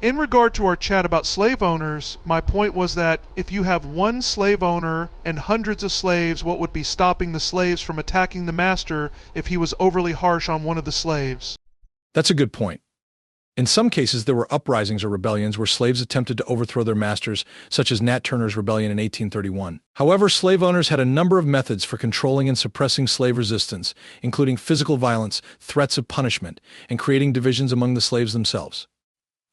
In regard to our chat about slave owners, my point was that if you have one slave owner and hundreds of slaves, what would be stopping the slaves from attacking the master if he was overly harsh on one of the slaves? That's a good point. In some cases, there were uprisings or rebellions where slaves attempted to overthrow their masters, such as Nat Turner's rebellion in 1831. However, slave owners had a number of methods for controlling and suppressing slave resistance, including physical violence, threats of punishment, and creating divisions among the slaves themselves.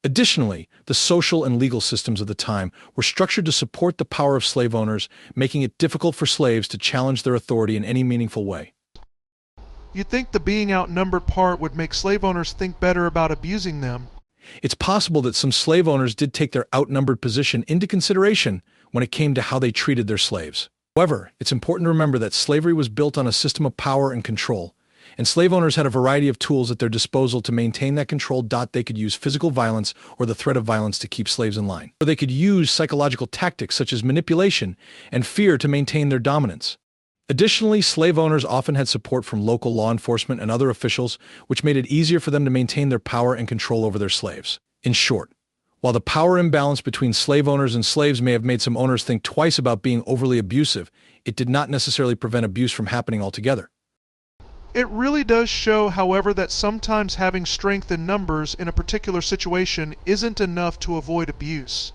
Additionally, the social and legal systems of the time were structured to support the power of slave owners, making it difficult for slaves to challenge their authority in any meaningful way. You'd think the being outnumbered part would make slave owners think better about abusing them. It's possible that some slave owners did take their outnumbered position into consideration when it came to how they treated their slaves. However, it's important to remember that slavery was built on a system of power and control, and slave owners had a variety of tools at their disposal to maintain that control. They could use physical violence or the threat of violence to keep slaves in line. Or they could use psychological tactics such as manipulation and fear to maintain their dominance. Additionally, slave owners often had support from local law enforcement and other officials, which made it easier for them to maintain their power and control over their slaves. In short, while the power imbalance between slave owners and slaves may have made some owners think twice about being overly abusive, it did not necessarily prevent abuse from happening altogether. It really does show, however, that sometimes having strength in numbers in a particular situation isn't enough to avoid abuse.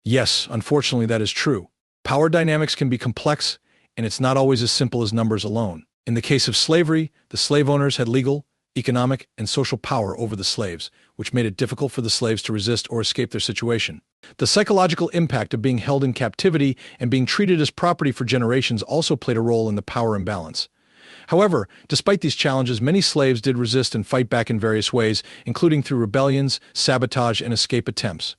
Yes, unfortunately that is true. Power dynamics can be complex, and it's not always as simple as numbers alone. In the case of slavery, the slave owners had legal, economic, and social power over the slaves, which made it difficult for the slaves to resist or escape their situation. The psychological impact of being held in captivity and being treated as property for generations also played a role in the power imbalance. However, despite these challenges, many slaves did resist and fight back in various ways, including through rebellions, sabotage, and escape attempts.